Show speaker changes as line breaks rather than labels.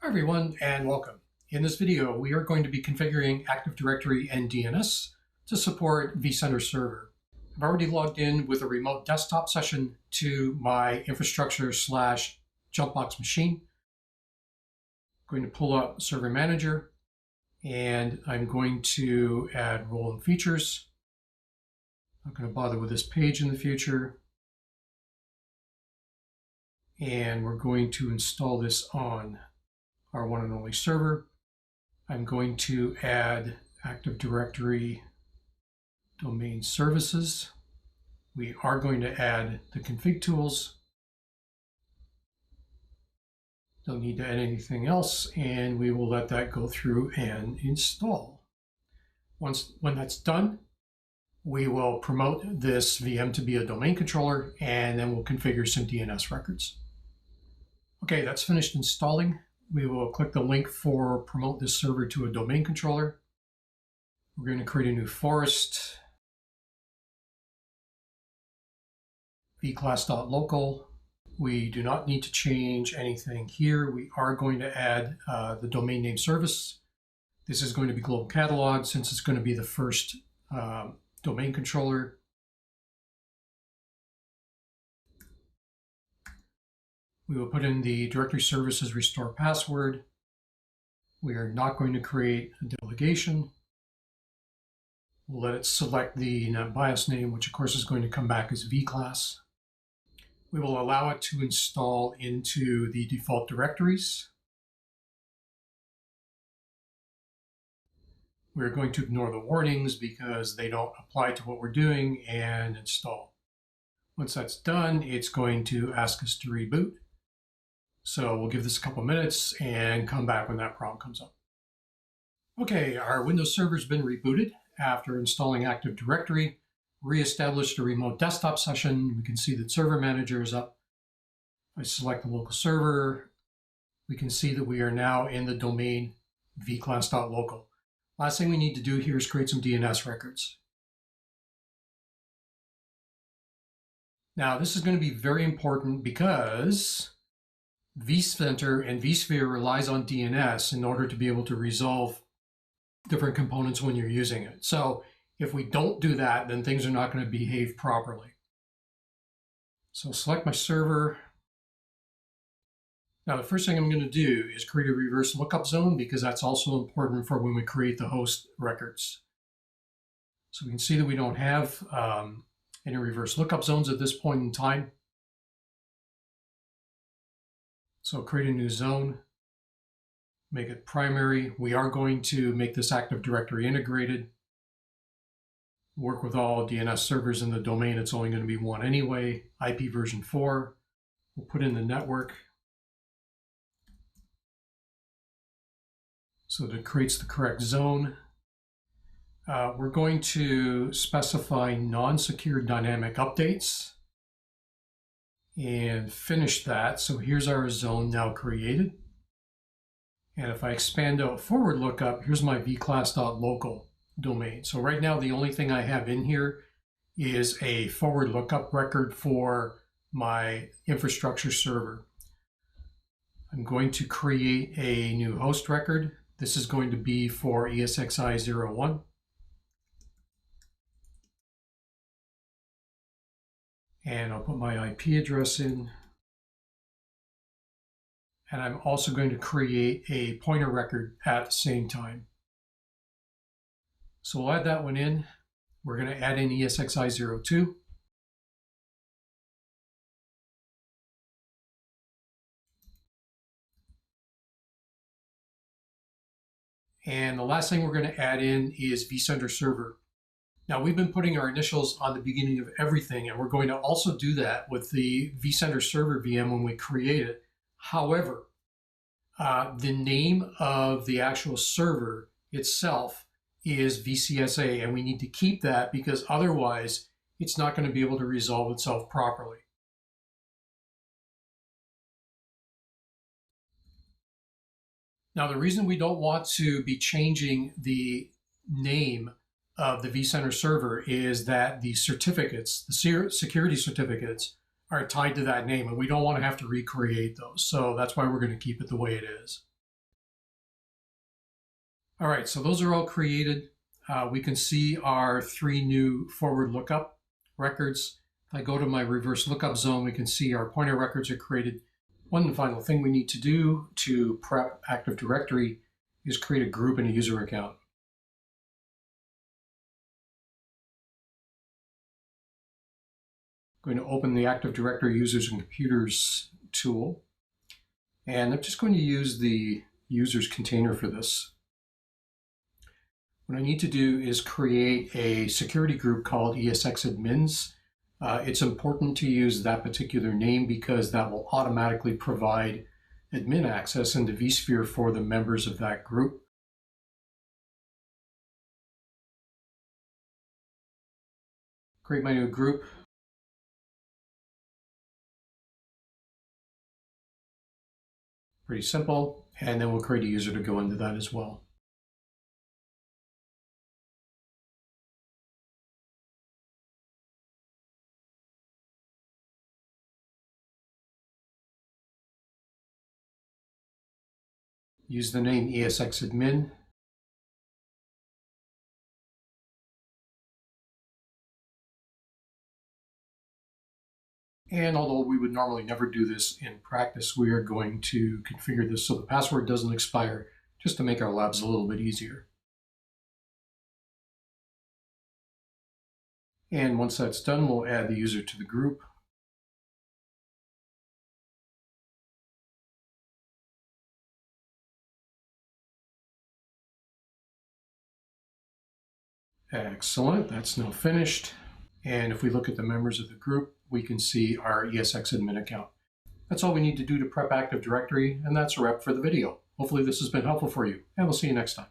Hi everyone and welcome. In this video, we are going to be configuring Active Directory and DNS to support vCenter Server. I've already logged in with a remote desktop session to my infrastructure/Jumpbox machine. I'm going to pull up Server Manager and I'm going to add role and features. I'm not going to bother with this page in the future. And we're going to install this on our one and only server. I'm going to add Active Directory domain services. We are going to add the config tools. Don't need to add anything else, and we will let that go through and install. When that's done, we will promote this VM to be a domain controller, and then we'll configure some DNS records. Okay, that's finished installing. We will click the link for promote this server to a domain controller. We're going to create a new forest, vclass.local. We do not need to change anything here. We are going to add the domain name service. This is going to be global catalog since it's going to be the first domain controller. We will put in the directory services restore password. We are not going to create a delegation. We'll let it select the NetBIOS name, which of course is going to come back as vClass. We will allow it to install into the default directories. We're going to ignore the warnings because they don't apply to what we're doing and install. Once that's done, it's going to ask us to reboot. So we'll give this a couple minutes and come back when that prompt comes up. Okay, our Windows server's been rebooted after installing Active Directory, reestablished a remote desktop session. We can see that Server Manager is up. If I select the local server, we can see that we are now in the domain vclass.local. Last thing we need to do here is create some DNS records. Now, this is going to be very important because vCenter and vSphere relies on DNS in order to be able to resolve different components when you're using it. So if we don't do that, then things are not going to behave properly. So select my server. Now the first thing I'm going to do is create a reverse lookup zone because that's also important for when we create the host records. So we can see that we don't have any reverse lookup zones at this point in time. So create a new zone, make it primary. We are going to make this Active Directory integrated. Work with all DNS servers in the domain. It's only going to be one anyway. IP version 4. We'll put in the network so that it creates the correct zone. We're going to specify non-secure dynamic updates and finish that. So here's our zone now created. And if I expand out forward lookup, here's my vclass.local domain. So right now, the only thing I have in here is a forward lookup record for my infrastructure server. I'm going to create a new host record. This is going to be for ESXi 01. And I'll put my IP address in. And I'm also going to create a pointer record at the same time. So we'll add that one in. We're going to add in ESXi 02. And the last thing we're going to add in is vCenter server. Now we've been putting our initials on the beginning of everything, and we're going to also do that with the vCenter server VM when we create it. However, the name of the actual server itself is vCSA, and we need to keep that because otherwise it's not going to be able to resolve itself properly. Now, the reason we don't want to be changing the name of the vCenter server is that the certificates, the security certificates, are tied to that name, and we don't want to have to recreate those. So that's why we're going to keep it the way it is. All right, so those are all created. We can see our 3 new forward lookup records. If I go to my reverse lookup zone, we can see our pointer records are created. One final thing we need to do to prep Active Directory is create a group and a user account. I'm going to open the Active Directory Users and Computers tool, and I'm just going to use the users container for this. What I need to do is create a security group called ESXadmins. It's important to use that particular name because that will automatically provide admin access into vSphere for the members of that group. Create my new group. Pretty simple. And then we'll create a user to go into that as well. Use the name ESXadmin. And although we would normally never do this in practice, we are going to configure this so the password doesn't expire, just to make our labs a little bit easier. And once that's done, we'll add the user to the group. Excellent, that's now finished. And if we look at the members of the group, we can see our ESXadmin account. That's all we need to do to prep Active Directory, and that's a wrap for the video. Hopefully this has been helpful for you, and we'll see you next time.